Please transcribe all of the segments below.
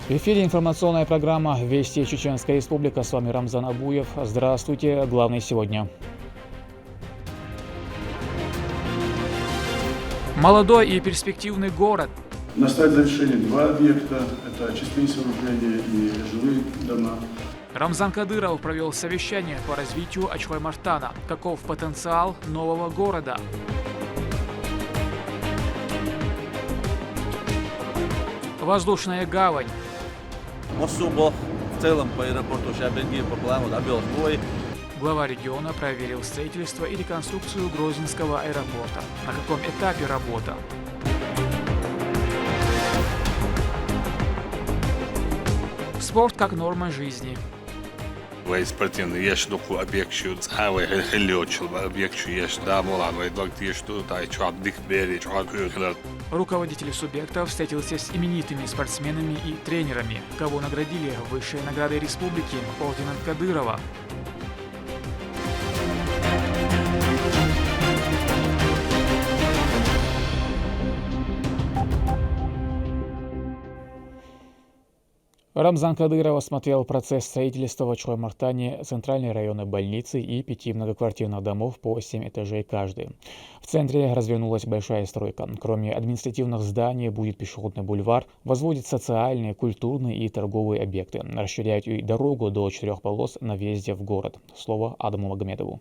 В эфире информационная программа «Вести Чеченская Республика». С вами Рамзан Абуев. Здравствуйте. Главное сегодня. Молодой и перспективный город. На стадии завершения 2 объекта. Это очистные сооружения и жилые дома. Рамзан Кадыров провел совещание по развитию Ачхой-Мартана. Каков потенциал нового города? Воздушная гавань. Особо в целом по аэропорту Шабенги по плану добил сбой. Глава региона проверил строительство и реконструкцию Грозненского аэропорта. На каком этапе работа? Спорт как норма жизни. Vai спортивный еш доку объекту, авай хелиочил объекту еш да молад vai докти что тай чат дик бери чат кюхлер. Руководитель субъекта встретился с именитыми спортсменами и тренерами, кого наградили высшей наградой республики орденом Кадырова. Рамзан Кадыров осмотрел процесс строительства в Ачхой-Мартане центральной районной больницы и 5 многоквартирных домов по 7 этажей каждый. В центре развернулась большая стройка. Кроме административных зданий будет пешеходный бульвар, возводят социальные, культурные и торговые объекты. Расширяют и дорогу до 4 полос на въезде в город. Слово Адаму Магомедову.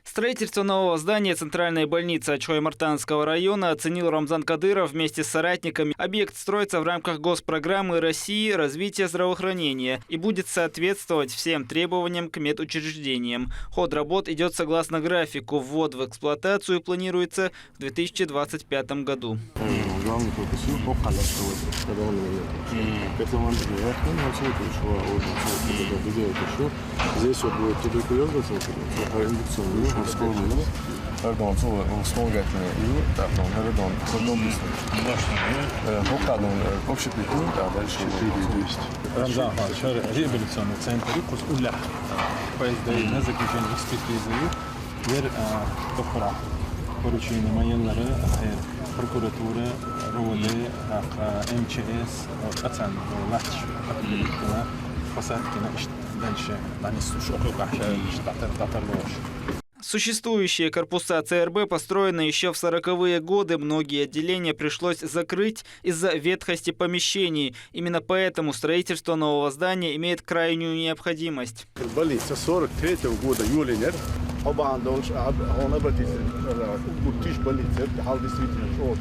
Строительство нового здания центральной больницы Ачхой-Мартанского района оценил Рамзан Кадыров вместе с соратниками. Объект строится в рамках госпрограммы России «Развитие здравоохранения» и будет соответствовать всем требованиям к медучреждениям. Ход работ идет согласно графику. Ввод в эксплуатацию планируется в 2025 году. Здесь вот будет туберкулезный центр, инфекционный, pardon, вспомогательный и так, народон, однобластный. Общий прикол, да, дальше 4200. Рамзан Хан, реабилитационный центр, Кус-Улях, поезда на заключение экспертизы, вер топора, поручение майонлары, прокуратура, РОД, МЧС, АЦАН, ЛАЧ, посадки дальше, Существующие корпуса ЦРБ построены еще в 40-е годы. Многие отделения пришлось закрыть из-за ветхости помещений. Именно поэтому строительство нового здания имеет крайнюю необходимость. Больница 43-го года, Юлинер. طبعا هون ابتدي كنتيش باليتر حال действительно шоу.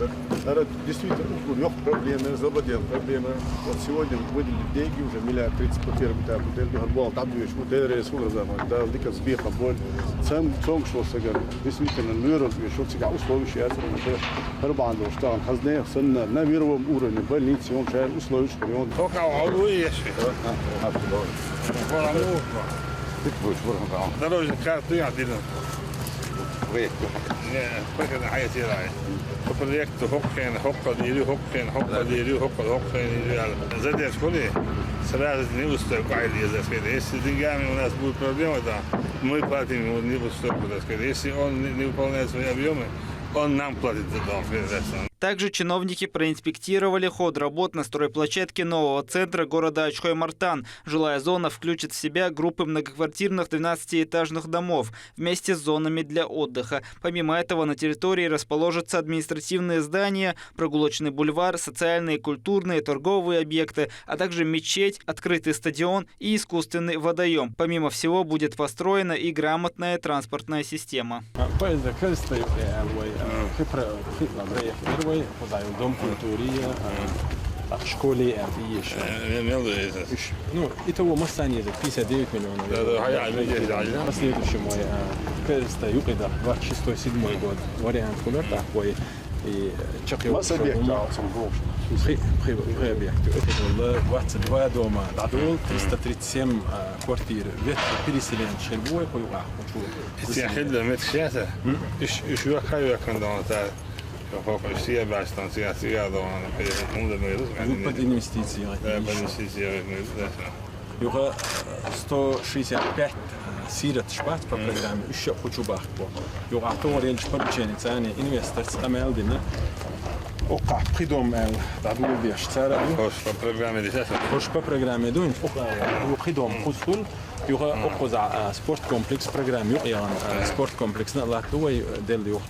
Это действительно yok проблемы, забодел проблемы. Вот сегодня выделили деньги уже миллиард 30 потери битая бутылки харбол табдуешь утеры с угрозами. Да, дикая сбеха боль. Сам цонг что сагар. Действительно миров что всегда условия это харбан до что хазне сна на мировом уровне больницы он шаер условия что он. Только ауе. Дорожный карты один. Проект. Не, проект на حياتي راي. Проект хоккейн. Задержь коли. Сразу не устраивает из-за этого. Если деньгами у нас будет проблема, да, мы платим не устраивает. Если он не выполняет свои объемы, он нам платит за дом. Также чиновники проинспектировали ход работ на стройплощадке нового центра города Ачхой-Мартан. Жилая зона включит в себя группы многоквартирных 12-этажных домов вместе с зонами для отдыха. Помимо этого на территории расположатся административные здания, прогулочный бульвар, социальные, культурные, торговые объекты, а также мечеть, открытый стадион и искусственный водоем. Помимо всего будет построена и грамотная транспортная система. Дом культуры, школы, ну, итого масса 59 миллионов. На следующем юкида 26-7 год вариант кумер такой и масса объектов при объекте. Это 22 дома, 337 квартир. Переселен Шельбой по югах. Если хилда метшята, иш юхаю кандонта. Все обязаны сигар под инвестиции. Юга 165 сират шпат по программе еще хочу бахту. Юга то рель шпарчени цани инвестор амелдина Oka pridom el dadul viešcera. Hoş po programe dişes. Hoş po programe duin oka pridom kusul. Juha okoza sport kompleks program juhan sport kompleksna lattuai del ju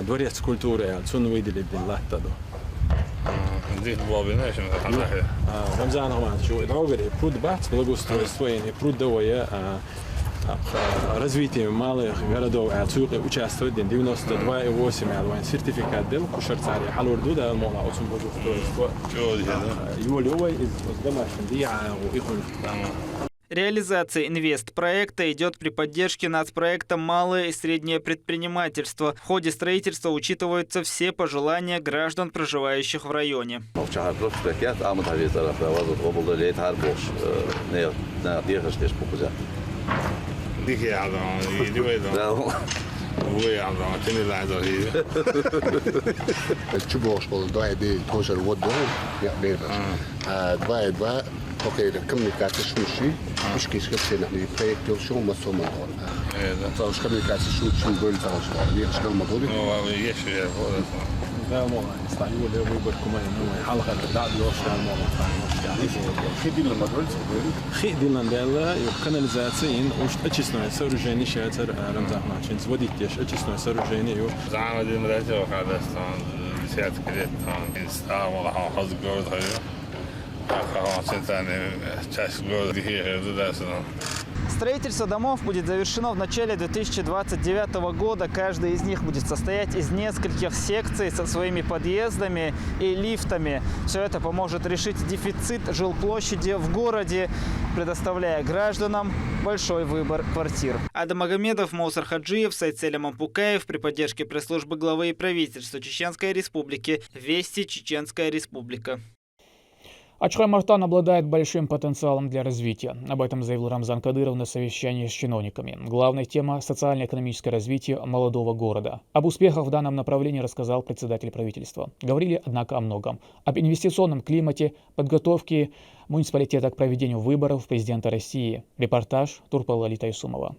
dvorец культуры sun виделибдин латтадо. Dit bobine şimdi hangi? Рамзан Ахмад, что договор пруд бац благоустройство и прудовое развитие малых городов Цюрих участвует в 92,8 сертификат дел кушерцария халурду да мола осум благоустройство. Юлевой из домашнего дия и Реализация инвестпроекта идет при поддержке нацпроекта «Малое и среднее предпринимательство». В ходе строительства учитываются все пожелания граждан, проживающих в районе. Okej, de communicatiesfunctie is kieskepsen naar die projecten zo maar zo maar. Trouwens communicatiesfunctie wil je trouwens weer snel maar doen. لا والله استعيوا له ويبركم انه حلقه بعد يوش الموضوع خدي لما قلت خدي لنا يقناليزاتين وش اتشسنا سورجيني شاتر رمزان ماشين زوديتيش اتشسنا سورجيني يو زعما دي مراجعه وخلاص ساعات كده انستا والله حظ جود هاي Строительство домов будет завершено в начале 2029 года. Каждый из них будет состоять из нескольких секций со своими подъездами и лифтами. Все это поможет решить дефицит жилплощади в городе, предоставляя гражданам большой выбор квартир. Адам Магомедов, Моусар Хаджиев, Сайцеля Мампукаев при поддержке пресс-службы главы и правительства Чеченской Республики. Вести Чеченская Республика. Ачхой-Мартан обладает большим потенциалом для развития. Об этом заявил Рамзан Кадыров на совещании с чиновниками. Главная тема – социально-экономическое развитие молодого города. Об успехах в данном направлении рассказал председатель правительства. Говорили, однако, о многом. Об инвестиционном климате, подготовке муниципалитета к проведению выборов президента России. Репортаж Турпала Тайсумова.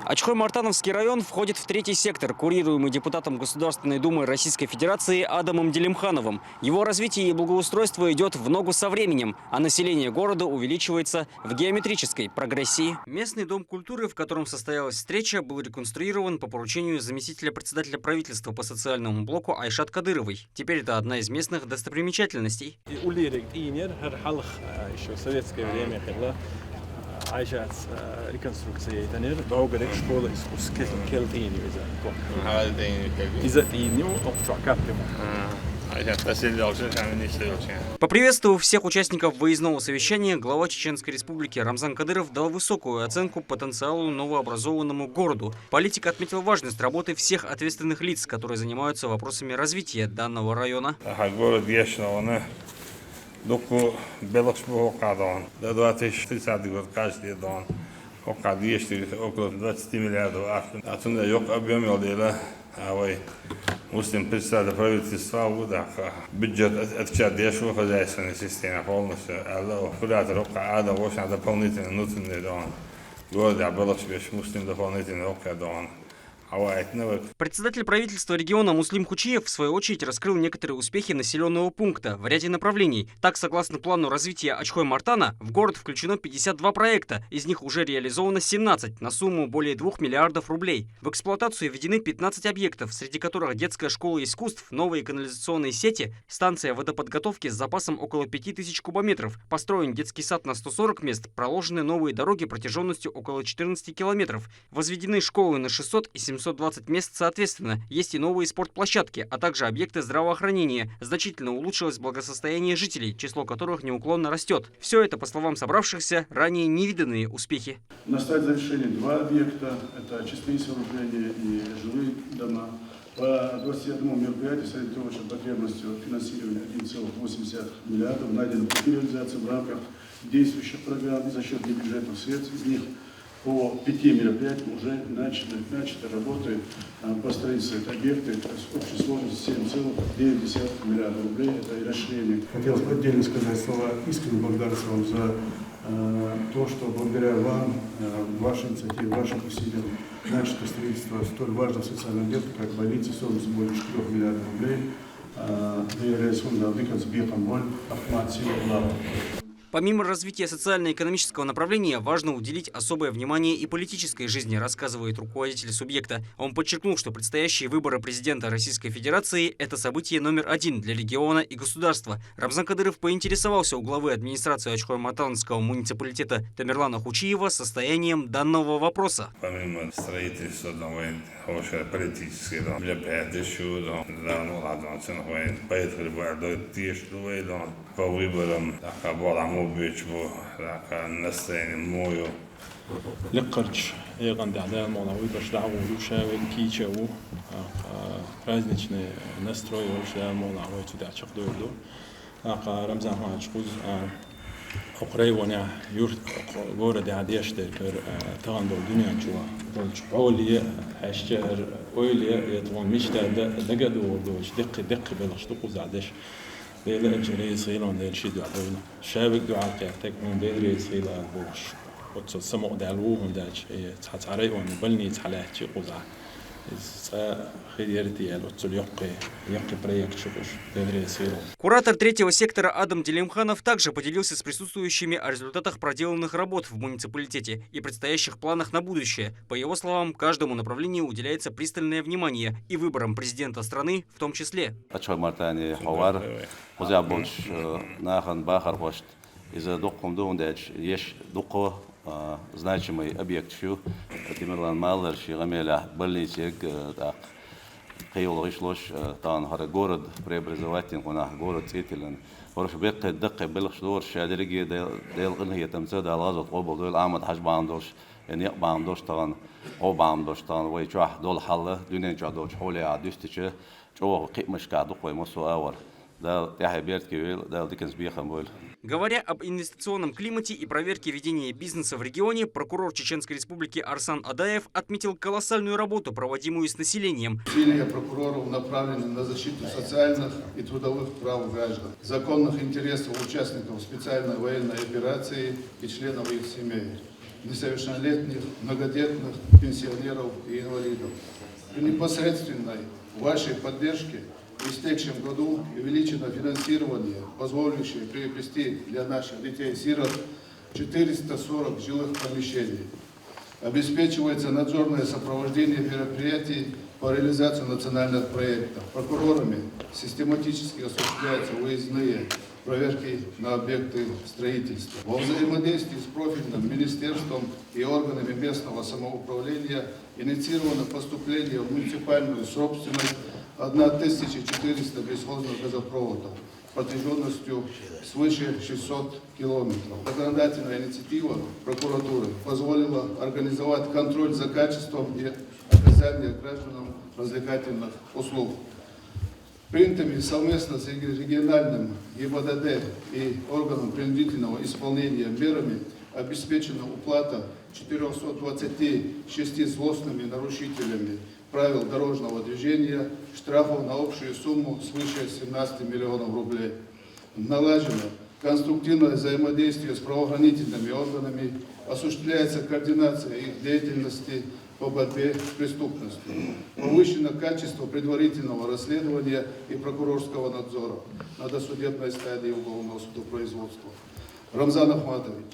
Ачхой-Мартановский район входит в третий сектор, курируемый депутатом Государственной Думы Российской Федерации Адамом Делимхановым. Его развитие и благоустройство идет в ногу со временем, а население города увеличивается в геометрической прогрессии. Местный дом культуры, в котором состоялась встреча, был реконструирован по поручению заместителя председателя правительства по социальному блоку Айшат Кадыровой. Теперь это одна из местных достопримечательностей. عايشات ريكونستركسية تانير بعوقة شكولة اسكوس كيلتيني إذا تيني وقطع كابتمو. Поприветствовав всех участников выездного совещания, глава Чеченской Республики Рамзан Кадыров дал высокую оценку потенциалу новообразованному городу. Политик отметил важность работы всех ответственных лиц, которые занимаются вопросами развития данного района. Доку Белошбу Окадон до 2030 год каждый дон. Окад есть около 20 миллиардов. А туда yok объем дела. Авой муслим представитель правительства удаха. Бюджет отвечает за хозяйственную систему полностью. Алло, куда-то Окада очень дополнительно внутренний дон. Город Белошбу муслим дополнительно Окадон. Председатель правительства региона Муслим Хучиев в свою очередь раскрыл некоторые успехи населенного пункта в ряде направлений. Так, согласно плану развития Ачхой-Мартана, в город включено 52 проекта, из них уже реализовано 17 на сумму более 2 миллиардов рублей. В эксплуатацию введены 15 объектов, среди которых детская школа искусств, новые канализационные сети, станция водоподготовки с запасом около 5000 кубометров, построен детский сад на 140 мест, проложены новые дороги протяженностью около 14 километров, возведены школы на 600 и 720 мест соответственно. Есть и новые спортплощадки, а также объекты здравоохранения. Значительно улучшилось благосостояние жителей, число которых неуклонно растет. Все это, по словам собравшихся, ранее невиданные успехи. На стадии завершения 2 объекта. Это очистные сооружения и жилые дома. По 21 мероприятию с ориентировочной потребностью финансирования 1,8 миллиардов найдено пути реализации в рамках действующих программ за счет бюджетных средств. Из них по 5 мероприятиям уже начаты работы по строительству этих объектов с общей сложностью 7,9 миллиарда рублей. Это и расширение. Хотелось бы отдельно сказать слова искренней благодарности вам за то, что благодаря вам, вашей инициативе, вашим усилиям начато строительство столь важного социального объекта, как больница, стоимостью более 4 миллиардов рублей. Помимо развития социально-экономического направления, важно уделить особое внимание и политической жизни, рассказывает руководитель субъекта. Он подчеркнул, что предстоящие выборы президента Российской Федерации – это событие номер один для региона и государства. Рамзан Кадыров поинтересовался у главы администрации Очхой-Мартановского муниципалитета Тамерлана Хучиева состоянием данного вопроса. Помимо строительства политической, по выборам, настроение мою. Лекарч, да, мол, выборш да, улучшаю кичеву, праздничный настрой, улучшаю, мол, туда чакдуйду. Рамзан Ханч куз, Украина юрт город Адеште, таган дол dünya чуа, дольч олия, хашчер, олия, ятвон мечта дагadu дольч дق белашто куз Адеш. Бейле أجري صيلون ذي الشيء دعوه شابك دعاء كأتك من بيدري صيلا بوش وتصمق دعوهم داش تحت عليهم بلني تحلاه شيء قزع Куратор третьего сектора Адам Делимханов также поделился с присутствующими о результатах проделанных работ в муниципалитете и предстоящих планах на будущее. По его словам, каждому направлению уделяется пристальное внимание и выборам президента страны в том числе. Значимый объект шу Тамерлан Маллер Шигамеля больничек قيولغيشلوش طبعا هذا город преобразовательный город цителен ورش بيق دقة بالخشور شادرجي ديل هي تمسد على غزة قبل دول عامد حج بعمدوش يعني يقبعمدوش طبعا أو بعمدوش طبعا ويجوا دول حلة دنيا جوا دول حولي عدوستش جوا قيمش قاعد قوي مصو أول ده يحيى بيرت كيل ده ديكنز بيخم بول. Говоря об инвестиционном климате и проверке ведения бизнеса в регионе, прокурор Чеченской Республики Арсан Адаев отметил колоссальную работу, проводимую с населением. Усилия прокуроров направлены на защиту социальных и трудовых прав граждан, законных интересов участников специальной военной операции и членов их семей, несовершеннолетних, многодетных, пенсионеров и инвалидов. При непосредственной вашей поддержке в истекшем году увеличено финансирование, позволившее приобрести для наших детей-сирот 440 жилых помещений. Обеспечивается надзорное сопровождение мероприятий по реализации национальных проектов. Прокурорами систематически осуществляются выездные проверки на объекты строительства. Во взаимодействии с профильным министерством и органами местного самоуправления инициировано поступление в муниципальную собственность 1400 бесхозных газопроводов протяженностью свыше 600 километров. Законодательная инициатива прокуратуры позволила организовать контроль за качеством и оказанием гражданам развлекательных услуг. Принятыми совместно с региональным ГИБДД и органом принудительного исполнения мерами обеспечена уплата 426 злостными нарушителями правил дорожного движения штрафов на общую сумму свыше 17 миллионов рублей. Налажено конструктивное взаимодействие с правоохранительными органами, осуществляется координация их деятельности по борьбе с преступностью. Повышено качество предварительного расследования и прокурорского надзора на досудебной стадии уголовного судопроизводства. Рамзан Ахматович,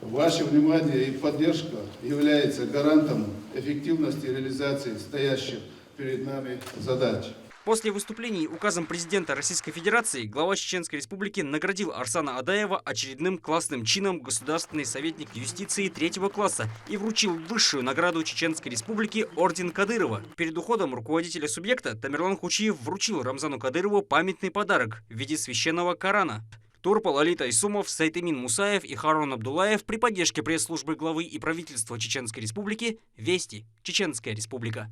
ваше внимание и поддержка является гарантом эффективности реализации стоящих перед нами задач. После выступлений указом президента Российской Федерации глава Чеченской Республики наградил Арсана Адаева очередным классным чином государственный советник юстиции 3-го класса и вручил высшую награду Чеченской Республики орден Кадырова. Перед уходом руководителя субъекта Тамерлан Хучиев вручил Рамзану Кадырову памятный подарок в виде священного Корана. Турпал Алита Исумов, Сайтемин Мусаев и Харун Абдулаев при поддержке пресс-службы главы и правительства Чеченской Республики «Вести. Чеченская Республика».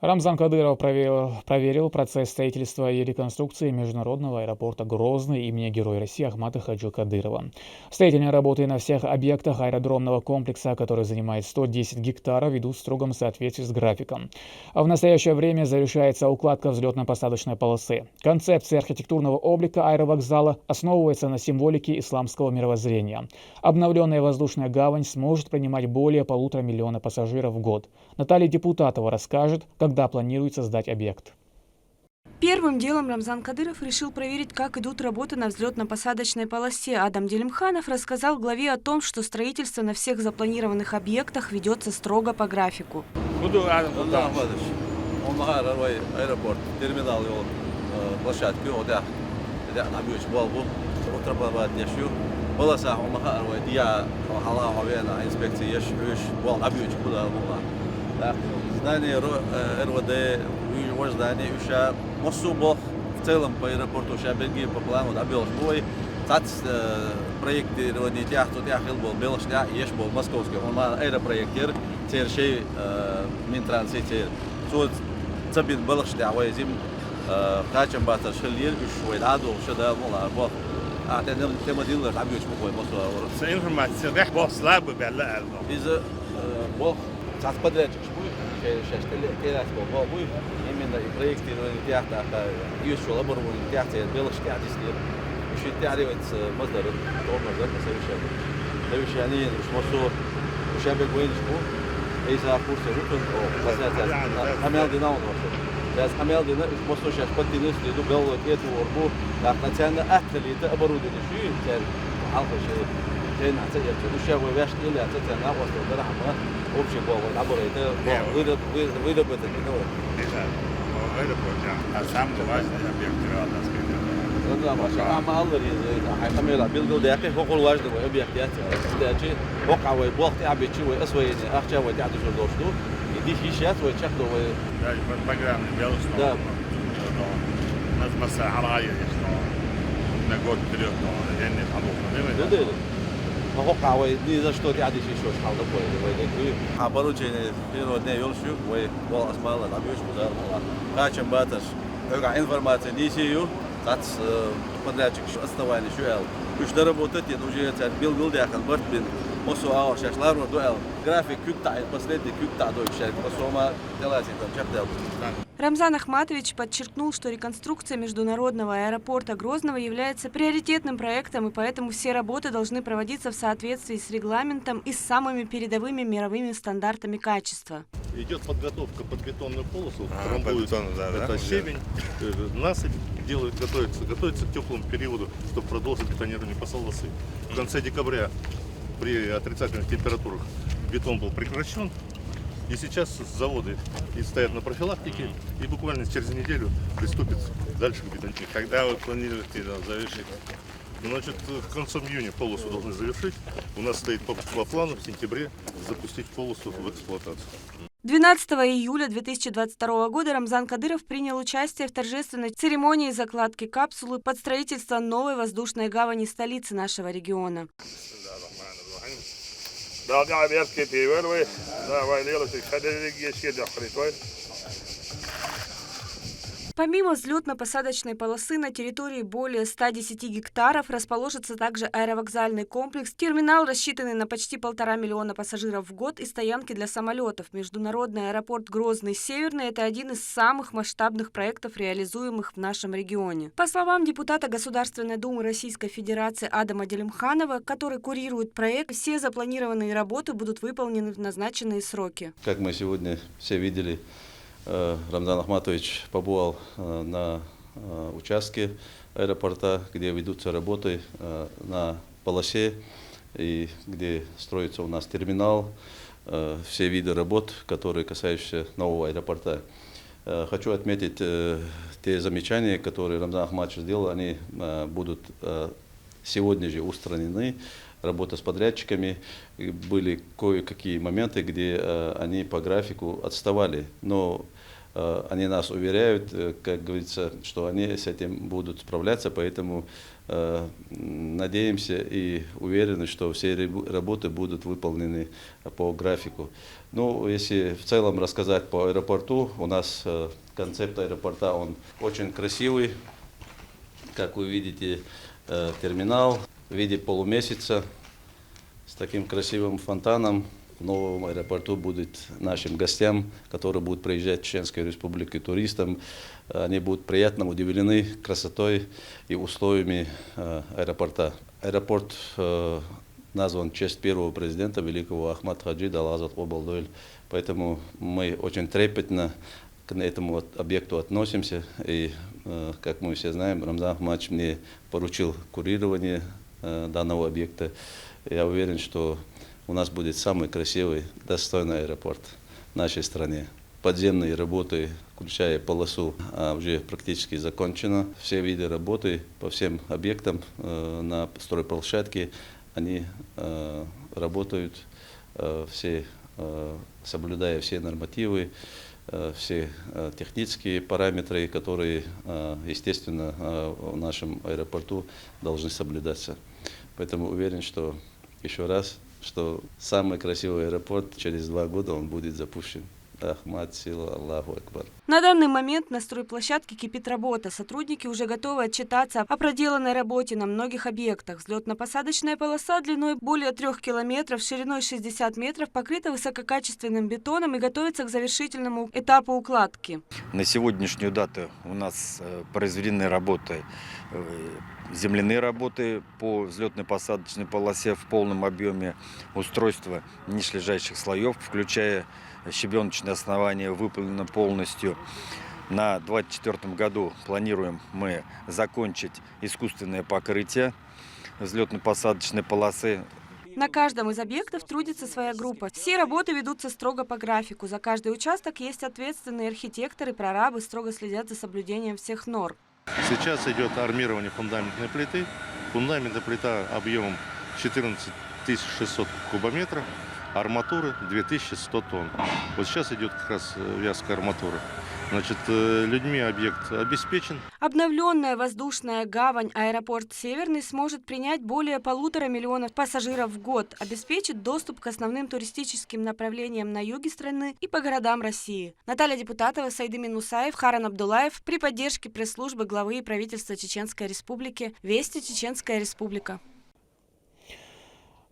Рамзан Кадыров проверил процесс строительства и реконструкции международного аэропорта Грозный имени Героя России Ахмата Хаджи Кадырова. Строительные работы на всех объектах аэродромного комплекса, который занимает 110 гектаров, идут в строгом соответствии с графиком. А в настоящее время завершается укладка взлетно-посадочной полосы. Концепция архитектурного облика аэровокзала основывается на символике исламского мировоззрения. Обновленная воздушная гавань сможет принимать более 1,5 миллиона пассажиров в год. Наталья Депутатова расскажет, когда планируется сдать объект. Первым делом Рамзан Кадыров решил проверить, как идут работы на взлетно-посадочной полосе. Адам Делимханов рассказал главе о том, что строительство на всех запланированных объектах ведется строго по графику. Здание РВД, здание еще особо в целом по аэропорту Шабельги по плану добил школы. Цац проектирование театра театр был Белошля, есть был московский. Он мал аэропроектер, терший Минтрансите. Суд цабин Белошля, вайзим качем батар шельер, уж вайдаду, шеда мула бог. А ты не делаешь добьешь буквой московского. С информацией, рях бог слабый белла. Из бог цац подрядчик. Именно и проектирование театра, еще лабораторное театр, белых театр, еще теоретически моздар, тормозар, совершенно. Совещание, что шабель военчику, из-за курса рутин, хамел динамно. Сейчас хамел динамно, что сейчас подтянуть следу белую эту орбу, как национальный аттрелит оборудование, что теперь алфа тен отец, душа вывешт или отец на остров Дарахма, общий бог, лаборатория, выработан, не новый. А сам важный объект реально. Да, маша, а мало ли, а камера билгал дяки, хокол важный объект театра. Дячи, хокавый бог теабичи, освоение, ахчавый театр журдошту, и дихищат, вы чахтовый. Да, программный белый. Да. Нас масса арая есть, но на год вперед, но я не помню. Да. Хокавый ни за что театр еще шал такой, вы. А поручение первого дня Юльшу, вы бол осмала, набьешь куда, качем баташ, какая информация не сию. Тац подрядчик оставали шуэл. Уж доработать это уже билгал дяхан бортбин. Осуа шашлар дуэл. График кюкта, последний кюкта дойшек. Осома делать там чаптел. Рамзан Ахматович подчеркнул, что реконструкция международного аэропорта Грозного является приоритетным проектом, и поэтому все работы должны проводиться в соответствии с регламентом и с самыми передовыми мировыми стандартами качества. Идет подготовка под бетонную полосу, это щебень, насыпь делают, готовится к теплому периоду, чтобы продолжить бетонирование полосы. В конце декабря при отрицательных температурах бетон был прекращен, и сейчас заводы стоят на профилактике, и буквально через неделю приступят дальше к бетонировке. Когда вы планируете завершить? Значит, к концу июня полосу должны завершить. У нас стоит по плану в сентябре запустить полосу в эксплуатацию. 12 июля 2022 года Рамзан Кадыров принял участие в торжественной церемонии закладки капсулы под строительство новой воздушной гавани столицы нашего региона. Помимо взлетно-посадочной полосы на территории более 110 гектаров расположится также аэровокзальный комплекс, терминал, рассчитанный на почти 1,5 миллиона пассажиров в год, и стоянки для самолетов. Международный аэропорт Грозный-Северный – это один из самых масштабных проектов, реализуемых в нашем регионе. По словам депутата Государственной Думы Российской Федерации Адама Делимханова, который курирует проект, все запланированные работы будут выполнены в назначенные сроки. Как мы сегодня все видели, Рамзан Ахматович побывал на участке аэропорта, где ведутся работы на полосе и где строится у нас терминал, все виды работ, которые касаются нового аэропорта. Хочу отметить те замечания, которые Рамзан Ахматович сделал, они будут сегодня же устранены. Работа с подрядчиками, были кое-какие моменты, где они по графику отставали, но они нас уверяют, как говорится, что они с этим будут справляться, поэтому надеемся и уверены, что все работы будут выполнены по графику. Ну, если в целом рассказать по аэропорту, у нас концепт аэропорта, он очень красивый, как вы видите, терминал в виде полумесяца с таким красивым фонтаном. В новом аэропорту будет нашим гостям, которые будут приезжать в Чеченскую Республику, туристам. Они будут приятно удивлены красотой и условиями аэропорта. Аэропорт назван в честь первого президента великого Ахмад Хаджида Алазат Обалдойль. Поэтому мы очень трепетно к этому объекту относимся. И, как мы все знаем, Рамзан Ахмадович мне поручил курирование данного объекта. Я уверен, что у нас будет самый красивый, достойный аэропорт в нашей стране. Подземные работы, включая полосу, уже практически закончено. Все виды работы по всем объектам на стройплощадке, они работают, все, соблюдая все нормативы, все технические параметры, которые, естественно, в нашем аэропорту должны соблюдаться. Поэтому уверен, что еще раз, что самый красивый аэропорт через 2 года он будет запущен. Ахмад, сила, Аллаху Акбар. На данный момент на стройплощадке кипит работа. Сотрудники уже готовы отчитаться о проделанной работе на многих объектах. Взлетно-посадочная полоса длиной более 3 километров, шириной 60 метров покрыта высококачественным бетоном и готовится к завершительному этапу укладки. На сегодняшнюю дату у нас произведены работы, земляные работы по взлетно-посадочной полосе в полном объеме, устройство нижележащих слоев, включая щебеночное основание, выполнено полностью. На 2024 году планируем мы закончить искусственное покрытие взлетно-посадочной полосы. На каждом из объектов трудится своя группа. Все работы ведутся строго по графику. За каждый участок есть ответственные архитекторы, прорабы, строго следят за соблюдением всех норм. Сейчас идет армирование фундаментной плиты. Фундаментная плита объемом 14 600 кубометров, арматуры 2100 тонн. Вот сейчас идет как раз вязка арматуры. Значит, людьми объект обеспечен. Обновленная воздушная гавань аэропорт Северный сможет принять более 1,5 миллиона пассажиров в год, обеспечит доступ к основным туристическим направлениям на юге страны и по городам России. Наталья Депутатова, Сайдымин Мусаев, Харан Абдулаев при поддержке пресс-службы главы и правительства Чеченской Республики. Вести, Чеченская Республика.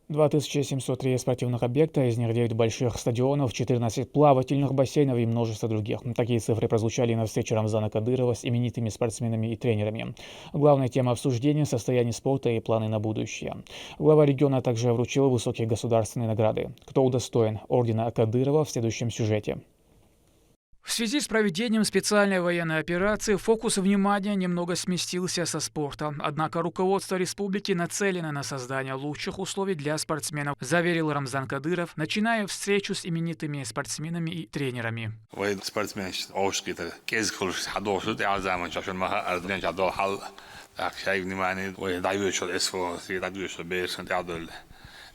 2703 спортивных объекта, из них 9 больших стадионов, 14 плавательных бассейнов и множество других. Такие цифры прозвучали на встрече Рамзана Кадырова с именитыми спортсменами и тренерами. Главная тема обсуждения – состояние спорта и планы на будущее. Глава региона также вручил высокие государственные награды. Кто удостоен ордена Кадырова, в следующем сюжете. В связи с проведением специальной военной операции фокус внимания немного сместился со спорта. Однако руководство республики нацелено на создание лучших условий для спортсменов, заверил Рамзан Кадыров, начиная встречу с именитыми спортсменами и тренерами.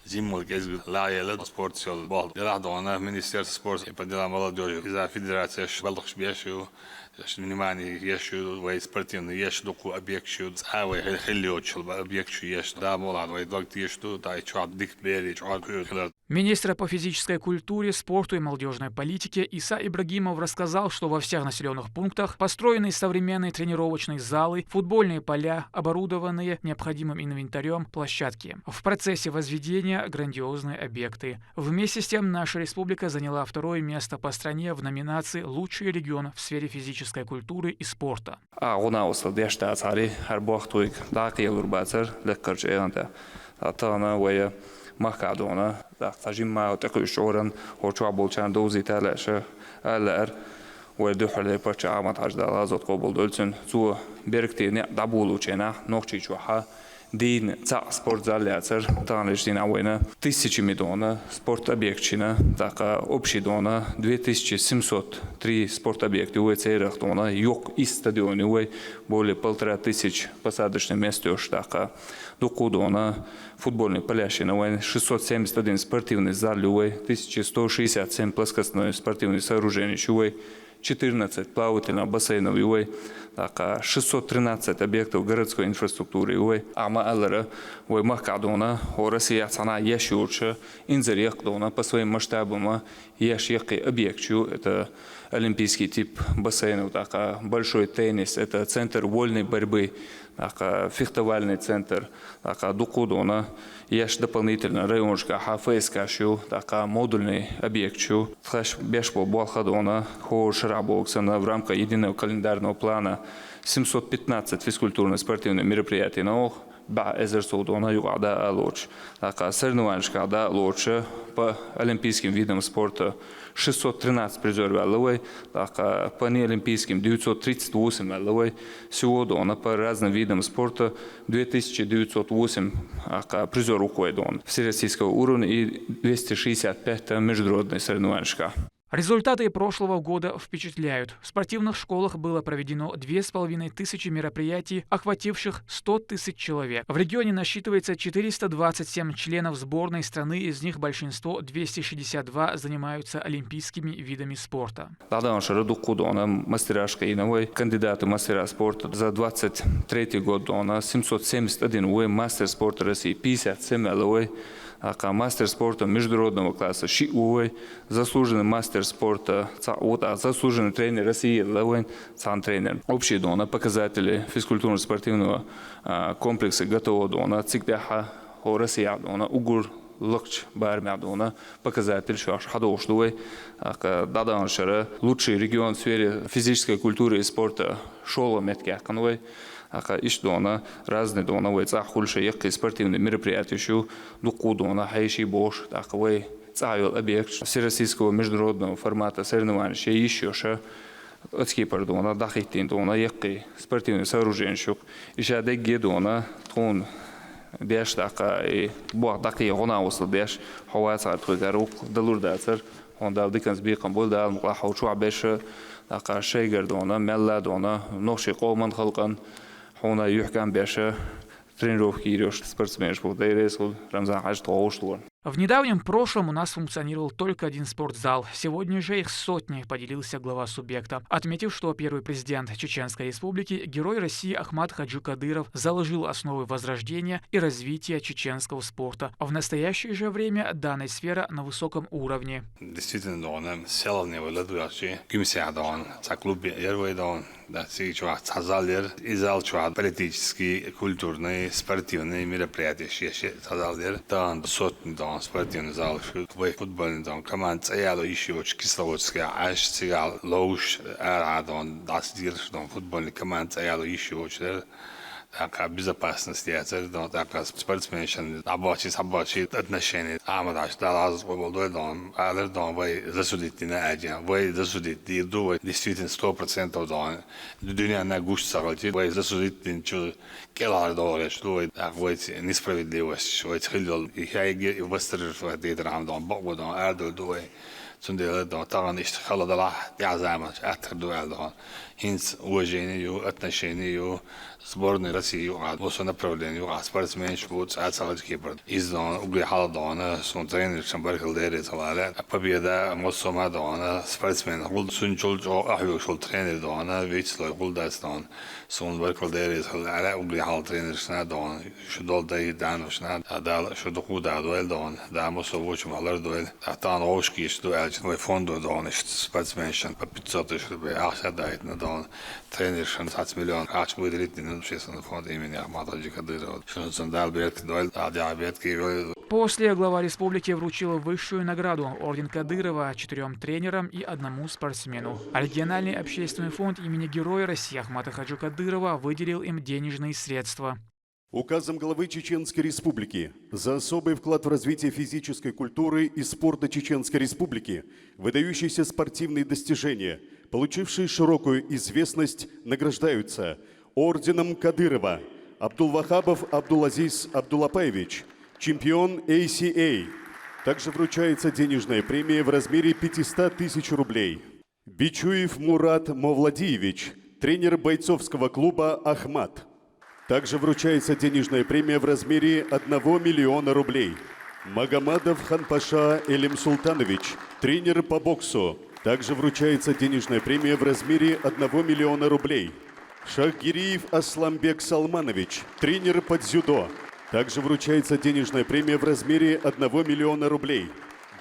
Зимой кезгил лайелет спорт сел бол. Деладона министерство спорта и поддела молодежи. Из-за федерации швалдах шбешу, внимание ешу, вей спортивный еш доку объект шу, авей хелиочел объект шу еш, да молад, вей догт ешу, да и чуат дикт бери, чуат кюрхилер. Министр по физической культуре, спорту и молодежной политике Иса Ибрагимов рассказал, что во всех населенных пунктах построены современные тренировочные залы, футбольные поля, оборудованные необходимым инвентарем площадки. В процессе возведения грандиозные объекты. Вместе с тем наша республика заняла 2-е место по стране в номинации «Лучший регион в сфере физической культуры и спорта». Макадона, тажима такой шоран, хочу обучать дози талаша, аллар, ودخل برشة عامات عجدة لازت قبل دولتن زو بركتي دابولو چنا نوخشي چوها دين تا спорт залятер танлештин авойна 1000 миллиона спорт объектчина така общий дона 2703 спорт объекты у церах дона yok из стадионы у более 1500 посадочных мест уж така доку дона футбольный полящина 671 спортивный зал у 1167 плоскостное спортивное сооружение у 14 плавательных бассейнов, 613 объектов городской инфраструктуры, Аллара, Махкадона, Россия цена Яшурча, Инзарьякдона по своим масштабам, Яшьякий объект, это олимпийский тип бассейнов, большой теннис, это центр вольной борьбы, фехтовальный центр, Дукудона, есть дополнительно районшка, ФСК, модульный объект, Флэш Бешбо Балхадона, Шарабоксана в рамках единого календарного плана 715 физкультурно-спортивных мероприятий, Ezersoudona yuqada aloch. Taqa sırnıvanşkada aloch по олимпийским видам спорта 613 призер веловой, таqa по неолимпийским 938 веловой. Сегодня по разным видам спорта 2908 призер укоедон. Всероссийского уровня и 265 международной соревнований. Результаты прошлого года впечатляют. В спортивных школах было проведено 2500 мероприятий, охвативших 100 тысяч человек. В регионе насчитывается 427 членов сборной страны, из них большинство, 262, занимаются олимпийскими видами спорта. Кандидаты мастера спорта за 23 год 771 мастер спорта России, 57 мастер спорта международного класса, заслуженный мастер спорта, заслуженный тренер России, тренер. Общие показатели физкультурно-спортивного комплекса готовы до цикдаха России, угур лучше бармядона показатель шаш хадошлой, даданшера лучший регион в сфере физической культуры и спорта шола меткякановой. Ишдона разные дона вой цахульше який спортивные мероприятия еще докудона хайши бош таковой цавил объект всероссийского международного формата соревнований еще ше отский пардона дахитин дона який спортивный сооружение шук еще дегге дона тон деш така и бо таки гона усл деш хава цар тугарук далурдацер он дал диканс бикан бол дал махаучу абеш така шейгер дона мелла дона ноши qomан халкан هنا يحكم بأشياء тренировки идешь спортсмен, что Рамзан Хадж толштур. В недавнем прошлом у нас функционировал только один спортзал. Сегодня же их сотни, поделился глава субъекта, отметив, что первый президент Чеченской Республики, герой России Ахмат Хаджи Кадыров, заложил основы возрождения и развития чеченского спорта. А в настоящее же время данная сфера на высоком уровне. Действительно, политические, культурные, спортивные мероприятия, спортивный зал, футбольный дом, команда цеяло еще очень кисловодский, аж цегал, лоуш, арадон, дастир, футбольный команда цеяло еще очень. Такая безопасность, такая спортсменщина, рабочие отношения. Амадаш дал свободу дом, алер дом, вы засудите на один, вы засудите, думаю, действительно 100% дом. Дуня на гуще сорвать, вы засудите ничего, $1 что вы несправедливость, вы хилил, и я восторжествую это рам дом, бог дом, ардул дуй. Сунделы дом, там есть холодала, я замаш, атр дуэль дом. Хинс уважение, отношение, сборной России, вот направление, спортсмен, шпорт, отсалочки, из дон, углехал дона, сон тренер, шамбархил дери, салаля, победа, моссома дона, спортсмен, гул сунчул, ахвил тренер дона, вечлой, гулдас дон, сон бархил дери, салаля, углехал тренер, шна дон, шудол дай дан, шна, дал, шудуху да дуэль дон, да моссовочем, алар дуэль, а там ошки, что дуэль, мой фонду дон, спортсмен, по 500 рублей, ахша дает на дон, тренер, 16 миллионов, ач будет ритный, общественный фонд имени Ахмата Хаджи Кадырова. После глава республики вручила высшую награду – орден Кадырова 4 тренерам и 1 спортсмену. А региональный общественный фонд имени Героя России Ахмата Хаджи Кадырова выделил им денежные средства. Указом главы Чеченской Республики за особый вклад в развитие физической культуры и спорта Чеченской Республики, выдающиеся спортивные достижения, получившие широкую известность, награждаются орденом Кадырова Абдулвахабов Абдулазиз Абдулапаевич, чемпион ACA. Также вручается денежная премия в размере 500 тысяч рублей. Бичуев Мурат Мовладиевич, тренер бойцовского клуба «Ахмат». Также вручается денежная премия в размере 1 миллиона рублей. Магомадов Ханпаша Элим Султанович, тренер по боксу. Также вручается денежная премия в размере 1 миллиона рублей. Шахгириев Асламбек Салманович, тренер по дзюдо. Также вручается денежная премия в размере 1 миллиона рублей.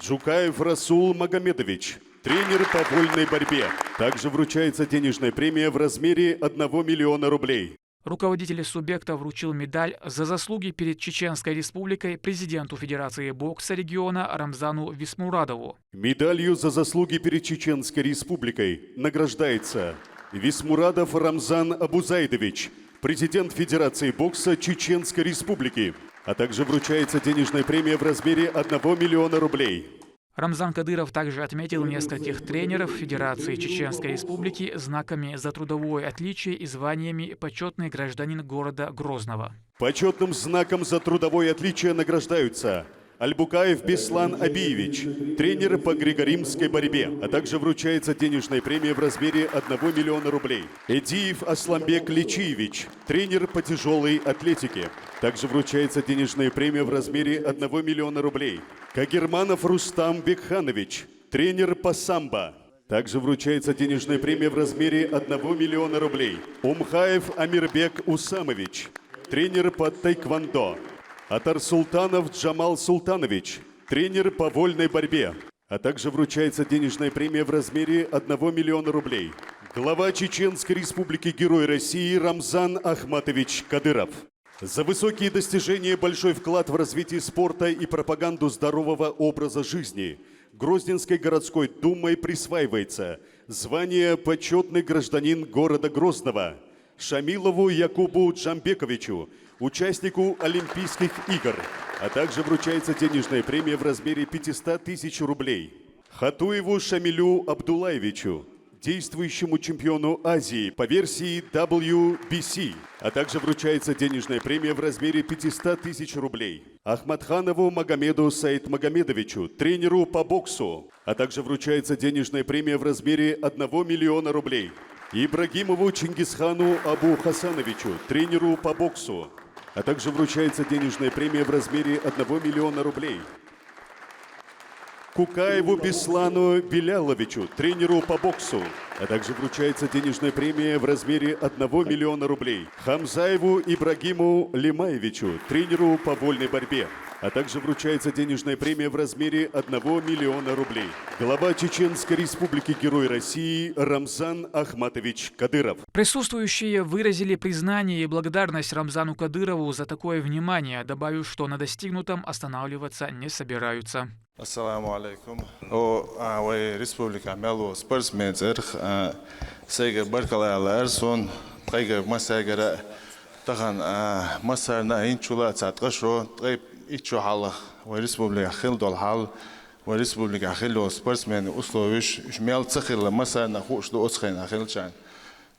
Джукаев Расул Магомедович, тренер по вольной борьбе. Также вручается денежная премия в размере 1 миллиона рублей. Руководитель субъекта вручил медаль за заслуги перед Чеченской Республикой президенту Федерации бокса региона Рамзану Висмурадову. Медалью за заслуги перед Чеченской Республикой награждается Висмурадов Рамзан Абузайдович, президент Федерации бокса Чеченской Республики. А также вручается денежная премия в размере 1 миллиона рублей. Рамзан Кадыров также отметил нескольких тренеров Федерации Чеченской Республики знаками за трудовое отличие и званиями «Почетный гражданин города Грозного». Почетным знаком за трудовое отличие награждаются Альбукаев Беслан Абиевич, тренер по греко-римской борьбе, а также вручается денежная премия в размере 1 миллиона рублей. Эдиев Асламбек Личиевич, тренер по тяжелой атлетике. Также вручается денежная премия в размере 1 миллиона рублей. Кагерманов Рустам Бекханович, тренер по самбо. Также вручается денежная премия в размере 1 миллиона рублей. Умхаев Амирбек Усамович, тренер по тайквондо. Атар Султанов Джамал Султанович, тренер по вольной борьбе. А также вручается денежная премия в размере 1 миллиона рублей. Глава Чеченской Республики Герой России Рамзан Ахматович Кадыров. За высокие достижения, большой вклад в развитие спорта и пропаганду здорового образа жизни Грозненской городской думой присваивается звание «Почетный гражданин города Грозного» Шамилову Якубу Джамбековичу, участнику Олимпийских игр, а также вручается денежная премия в размере 500 тысяч рублей. Хатуеву Шамилю Абдулаевичу, действующему чемпиону Азии по версии WBC, а также вручается денежная премия в размере 500 тысяч рублей. Ахмадханову Магомеду Саидмагомедовичу, тренеру по боксу, а также вручается денежная премия в размере 1 миллиона рублей. Ибрагимову Чингисхану Абу Хасановичу, тренеру по боксу, а также вручается денежная премия в размере 1 миллиона рублей. Кукаеву Беслану Беляловичу, тренеру по боксу, а также вручается денежная премия в размере 1 миллиона рублей. Хамзаеву Ибрагиму Лимаевичу, тренеру по вольной борьбе, а также вручается денежная премия в размере 1 миллиона рублей. Глава Чеченской Республики Герой России Рамзан Ахматович Кадыров. Присутствующие выразили признание и благодарность Рамзану Кадырову за такое внимание, добавив, что на достигнутом останавливаться не собираются. Ассаламу алейкум. Республика Мелу спортсмен Сейгер Баркалайлар сон Тайгер Масагера Тахан Масарна Инчула Цаткашо Тайп Ичухала Республика Хилдол Хал Республика Хило спортсмен Условиш Шмел Цахила Масарна Хушло Осхена Хилчан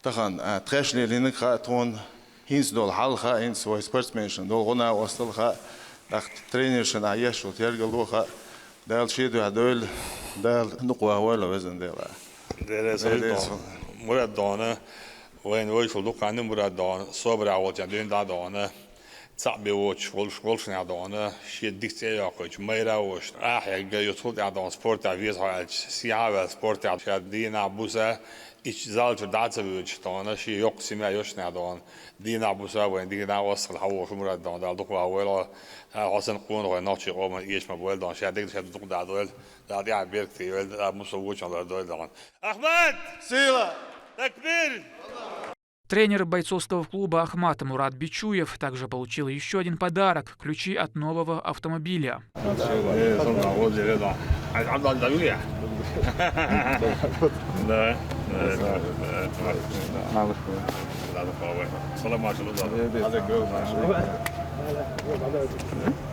Тахан Трэшли Линка Тон Хинсдол Халха Инс спортсмен Долгона Осталха тренершн Аяшо Тергалоха دال شيء هدول دال نقوى ولا وزن دلا. مراد دانه وين ويش ولوك عندنا مراد دانه صبر عوض جندين دانه صعب وش ولش دانه شيء دكتور ياكوش ميرا وش راح يطول دانه سبورت عفيز هاي سياحة سبورت عشان دينا بوسا إيش زالت داتس بيوش دانه شيء يقسم ياش دانه دينا بوسا وين دينا وصل حوش مراد دانه دال دكوا ولا حسن قون و ناتشی قوم ایش مبول دان شاید دیگه شاید دوم دادول دادی عبیرک تیول داد مسووچ دادول دان Ахмад сила такбир. Тренер бойцовского клуба «Ахмат» Мурат Бичуев также получил еще один подарок – ключи от нового автомобиля.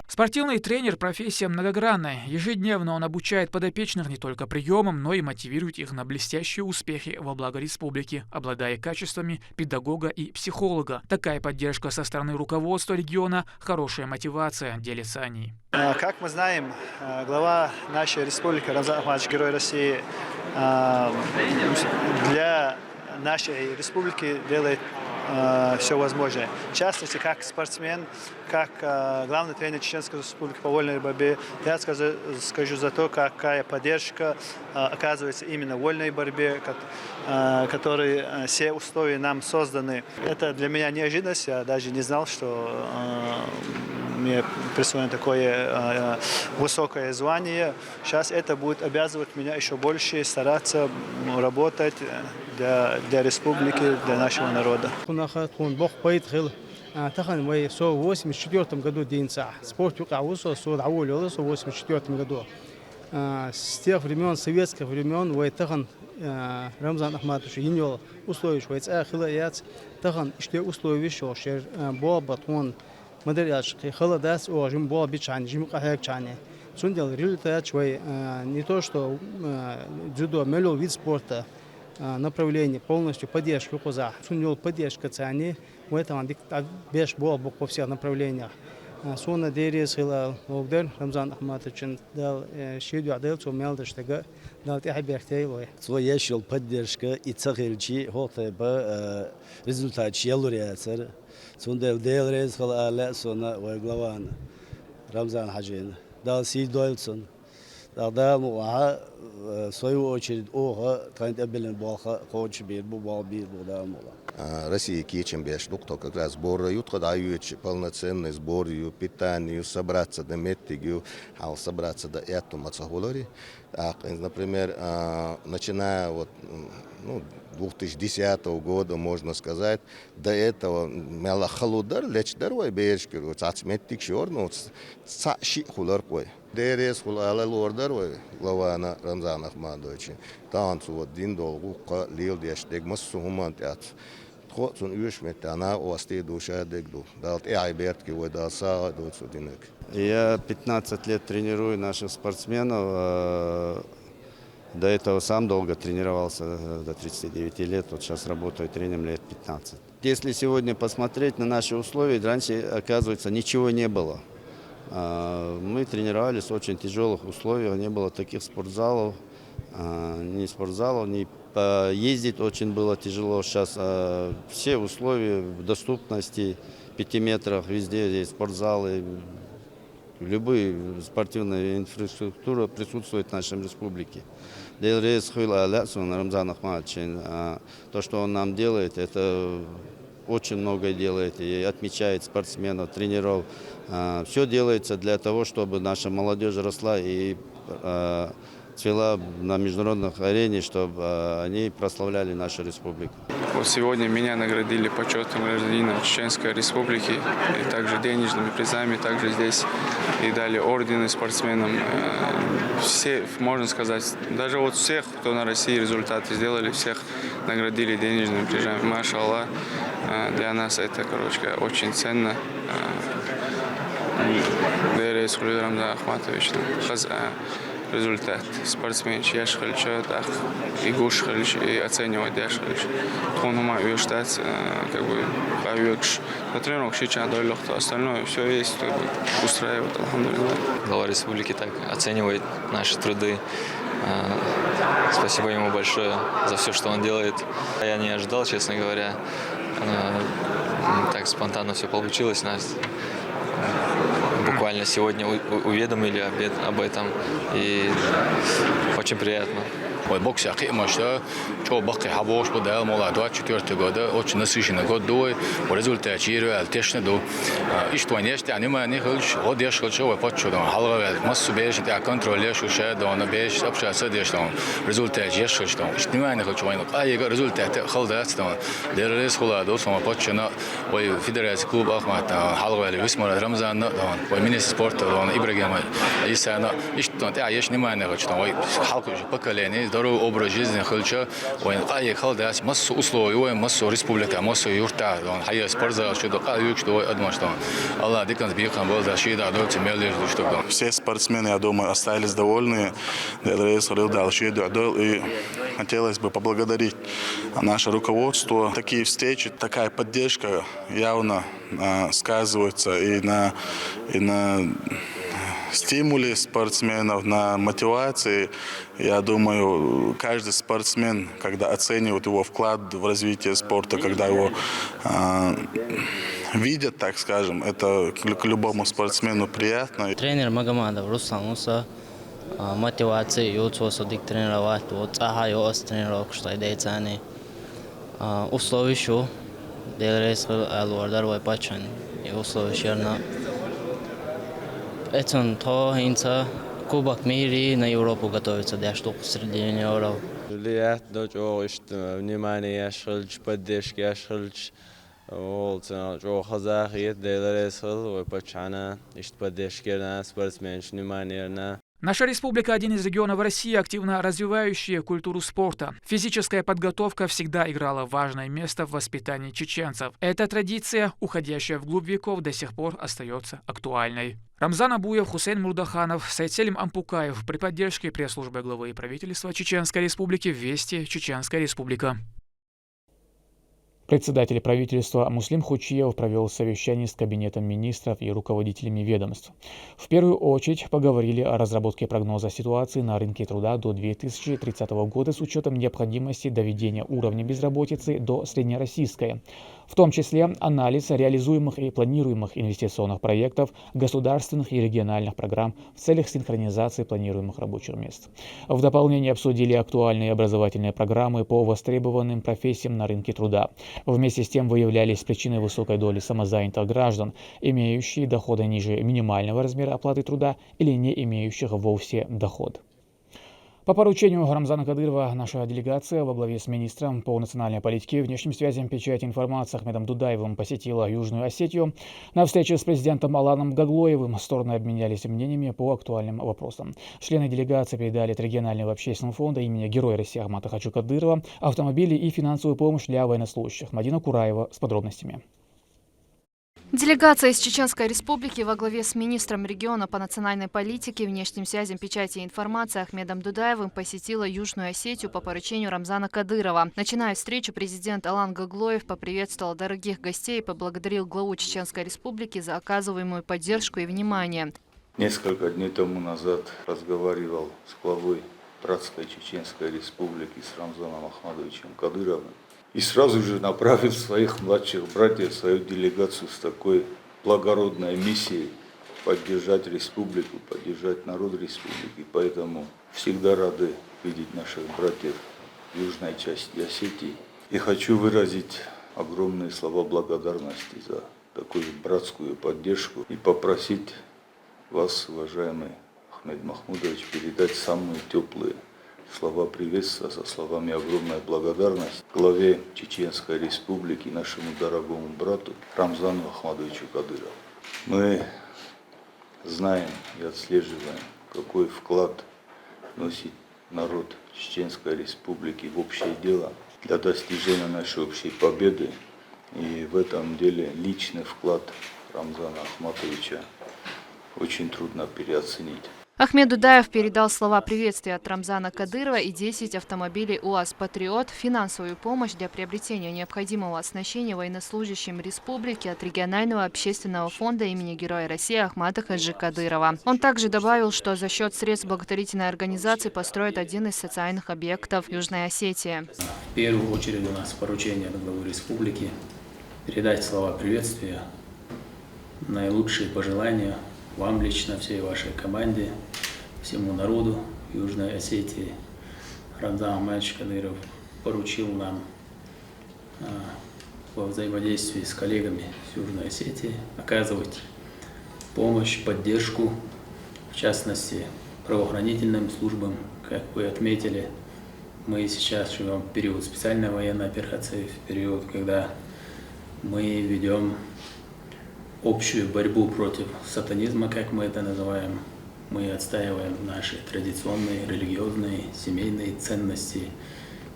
Спортивный тренер – профессия многогранная. Ежедневно он обучает подопечных не только приемам, но и мотивирует их на блестящие успехи во благо республики, обладая качествами педагога и психолога. Такая поддержка со стороны руководства региона – хорошая мотивация, делятся они. Как мы знаем, глава нашей республики Рамзан Ахматович Герой России для нашей республики делает все возможное. В частности, как спортсмен, как главный тренер Чеченской Республики по вольной борьбе, я скажу за то, какая поддержка оказывается именно в вольной борьбе, которые все условия нам созданы. Это для меня неожиданность, я даже не знал, что мне присвоено такое высокое звание. Сейчас это будет обязывать меня еще больше стараться работать для республики, для нашего народа. تخن وي سو 84 году день сах. Спорт юкаусо со даули со 84 году. С тех времен, советских времен, вой тахан Рамзан Ахматович иньол условия швейц ахилаец Тахан иште условия шошер бо батон материальшки холодас ожим бо бичан жим кахек чане. Сундел результат швей не то что дзюдо мело вид спорта направление полностью поддержку коза. Сундел поддержка цани в этом беш бо по всех направлениях. Суна дерес хила огдер Рамзан Ахматович дал шеду адел то мелдештега дал тихбехтей. Своя шел поддержка и цагилчи хотеба результат шелуриацер. Сундел делрез хила аля суна главан Рамзан Хаджин дал си дойлсон. Дал муа в свою очередь ого тайнтабелен балха коуч бир бу бал бир бу да мула. Россия кичем беш то как раз сбор ютка дают полноценный сбор питанию собраться до метигю а собраться до эту мацахулори. Например, начиная вот 2010 года, можно сказать, до этого мела халудар леч дарой берешки цацметик шорно цаши хуларкой. Дерес хулала лордарой главана Рамзан Ахмадович. Танцу вот дин долгу лил дештег массу хумантят. Хотсон уешмет она ости душа дегду. Далт айбертки вот дал саа доцу динек. Я 15 лет тренирую наших спортсменов. До этого сам долго тренировался, до 39 лет. Вот сейчас работаю тренером лет 15. Если сегодня посмотреть на наши условия, раньше, оказывается, ничего не было. Мы тренировались в очень тяжелых условиях, не было таких спортзалов, ни спортзалов, ни ездить очень было тяжело. Сейчас все условия в доступности, 5 метрах, везде есть спортзалы. Любые спортивная инфраструктура присутствует в нашей республике. То, что он нам делает, это очень многое делает и отмечает спортсменов, тренеров. Все делается для того, чтобы наша молодежь росла и цвела на международных арене, чтобы они прославляли нашу республику. Вот сегодня меня наградили почетным гражданином Чеченской Республики, и также денежными призами, также здесь и дали ордены спортсменам. Все, можно сказать, даже вот всех, кто на России результаты сделали, всех наградили денежными призами. Маша Аллах, для нас это, очень ценно. Дерес Рамзан Ахматович, результат. Спортсмен Яшхальча, так и Гушхальч, и оценивать Яшхальч. Он умеет уезжать, авиакш. На тренировок сейчас дойлохта, остальное все есть, устраивает, алхамдулилlah. Глава республики так оценивает наши труды. Спасибо ему большое за все, что он делает. Я не ожидал, честно говоря. Так спонтанно все получилось. Нас буквально сегодня уведомили об этом, и очень приятно. бокс матчта чо баки хабош буда мола 24 года очень насыщенный год дой в результате реально до иштванеш анима не хылч одеш хылчо почудо халга массу беш та контроле шуша дона беш общаться дештон в результате ешштон иштимане хылчо вайно айга результаты халдастон дерес хуладо сома почна ой федерация клуб ахмат халга висмара рамзан дон ой министр спорта дон ибрагима исана иштон та ешнимане хылчо ой халку поколение здоровый образ жизни хылча ой ай халдас массу условий ой массу республика массу юрта дон хая спортзал что аюк что адмаштон алла диканс бихан был да шида до темели что все спортсмены, я думаю, остались довольны. И хотелось бы поблагодарить наше руководство. Такие встречи, такая поддержка явно сказывается и на стимуле спортсменов, на мотивации. Я думаю, каждый спортсмен, когда оценивает его вклад в развитие спорта, когда его видят, так скажем, это к любому спортсмену приятно. Тренер Магомадов Руслан Муса мотивация юцосудик тренировать, вот ага юос тренировок что идеется они условия еще делать алвардар вай пачан и условия шерна это то инца Кубок мира на Европу готовится для штук среди юниоров. Влиять дочь внимание яшхальч поддержки яшхальч Олцен جو خزاخیت دیلرس خل و پچانه اشت بدش کردن سپرسمنش نمانیرنا Наша республика – один из регионов России, активно развивающий культуру спорта. Физическая подготовка всегда играла важное место в воспитании чеченцев. Эта традиция, уходящая вглубь веков, до сих пор остается актуальной. Рамзан Абуев, Хусейн Мурдаханов, Сайдселим Ампукаев при поддержке пресс-службы главы правительства Чеченской Республики «Вести. Чеченская Республика». Председатель правительства Муслим Хучиев провел совещание с Кабинетом министров и руководителями ведомств. В первую очередь поговорили о разработке прогноза ситуации на рынке труда до 2030 года с учетом необходимости доведения уровня безработицы до среднероссийской, в том числе анализ реализуемых и планируемых инвестиционных проектов, государственных и региональных программ в целях синхронизации планируемых рабочих мест. В дополнение обсудили актуальные образовательные программы по востребованным профессиям на рынке труда. Вместе с тем выявлялись причины высокой доли самозанятых граждан, имеющие доходы ниже минимального размера оплаты труда или не имеющих вовсе доход. По поручению Рамзана Кадырова наша делегация во главе с министром по национальной политике, внешним связям, печати информации Ахмедом Дудаевым посетила Южную Осетию. На встрече с президентом Аланом Гаглоевым стороны обменялись мнениями по актуальным вопросам. Члены делегации передали от регионального общественного фонда имени Героя России Ахмата Хаджи Кадырова автомобили и финансовую помощь для военнослужащих. Мадина Кураева с подробностями. Делегация из Чеченской Республики во главе с министром региона по национальной политике, внешним связям, печати и информации Ахмедом Дудаевым посетила Южную Осетию по поручению Рамзана Кадырова. Начиная встречу, президент Алан Гаглоев поприветствовал дорогих гостей и поблагодарил главу Чеченской Республики за оказываемую поддержку и внимание. Несколько дней тому назад разговаривал с главой братской Чеченской Республики с Рамзаном Ахмадовичем Кадыровым. И сразу же направил своих младших братьев, свою делегацию с такой благородной миссией поддержать республику, поддержать народ республики. Поэтому всегда рады видеть наших братьев в южной части Осетии. И хочу выразить огромные слова благодарности за такую братскую поддержку и попросить вас, уважаемый Ахмед Махмудович, передать самые теплые слова приветствия со словами огромной благодарности главе Чеченской Республики, нашему дорогому брату Рамзану Ахмадовичу Кадырову. Мы знаем и отслеживаем, какой вклад вносит народ Чеченской Республики в общее дело для достижения нашей общей победы. И в этом деле личный вклад Рамзана Ахматовича очень трудно переоценить. Ахмед Дудаев передал слова приветствия от Рамзана Кадырова и 10 автомобилей УАЗ «Патриот», финансовую помощь для приобретения необходимого оснащения военнослужащим республики от регионального общественного фонда имени Героя России Ахмата Хаджи Кадырова. Он также добавил, что за счет средств благотворительной организации построят один из социальных объектов Южной Осетии. В первую очередь у нас поручение от главы республики передать слова приветствия, наилучшие пожелания вам лично, всей вашей команде, всему народу Южной Осетии. Рамзан Ахмадович Кадыров поручил нам во взаимодействии с коллегами с Южной Осетии оказывать помощь, поддержку, в частности, правоохранительным службам. Как вы отметили, мы сейчас живем в период специальной военной операции, в период, когда мы ведем общую борьбу против сатанизма, как мы это называем. Мы отстаиваем наши традиционные, религиозные, семейные ценности.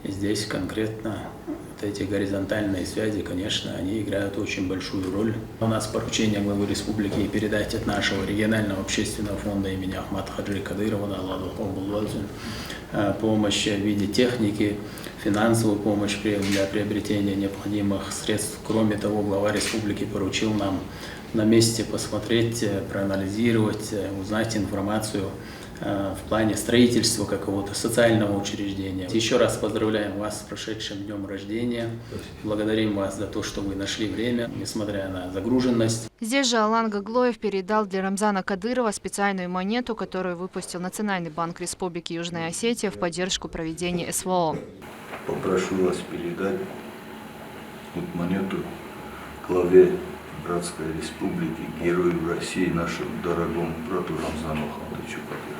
И здесь конкретно вот эти горизонтальные связи, конечно, они играют очень большую роль. У нас поручение главы республики передать от нашего регионального общественного фонда имени Ахмата Хаджи Кадырова помощь в виде техники, финансовую помощь для приобретения необходимых средств. Кроме того, глава республики поручил нам на месте посмотреть, проанализировать, узнать информацию в плане строительства какого-то социального учреждения. Еще раз поздравляем вас с прошедшим днем рождения. Благодарим вас за то, что вы нашли время, несмотря на загруженность. Здесь же Алан Гаглоев передал для Рамзана Кадырова специальную монету, которую выпустил Национальный банк Республики Южная Осетия в поддержку проведения СВО. Попрошу вас передать вот монету главе Братской Республики, Герою России, нашему дорогому брату Рамзану Ахмадовичу Кадырову.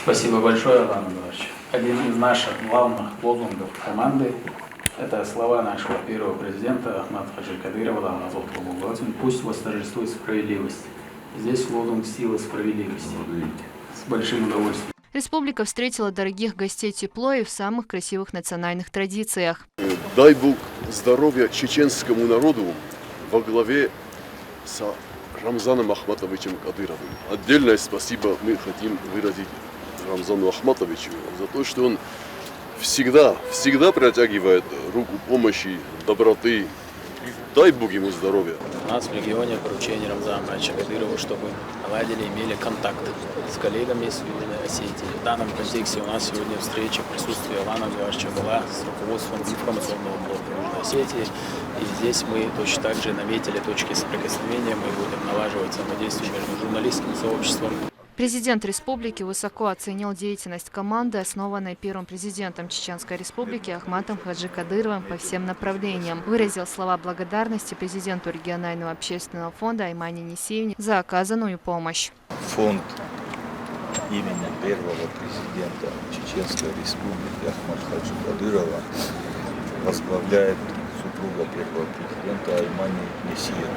Спасибо большое, Алан Иванович. Один из наших главных лозунгов команды – это слова нашего первого президента Ахмата Хаджи Кадырова. Пусть восторжествует справедливость. Здесь лозунг «Сила справедливости». большим удовольствием. Республика встретила дорогих гостей тепло и в самых красивых национальных традициях. Дай Бог здоровья чеченскому народу во главе с Рамзаном Ахматовичем Кадыровым. Отдельное спасибо мы хотим выразить Рамзану Ахматовичу за то, что он всегда протягивает руку помощи, доброты. Дай Бог ему здоровья. У нас в регионе поручение Рамзана Кадырова, чтобы наладили, имели контакт с коллегами из Южной Осетии. В данном контексте у нас сегодня встреча в присутствии Алана Гаварча была с руководством информационного блока Южной Осетии. И здесь мы точно так же наметили точки соприкосновения, мы будем налаживать взаимодействие между журналистским сообществом. Президент республики высоко оценил деятельность команды, основанной первым президентом Чеченской республики Ахматом Хаджи Кадыровым по всем направлениям. Выразил слова благодарности президенту регионального общественного фонда Аймане Несиевне за оказанную помощь. Фонд имени первого президента Чеченской республики Ахмата Хаджи Кадырова возглавляет супруга первого президента Аймане Несиевна.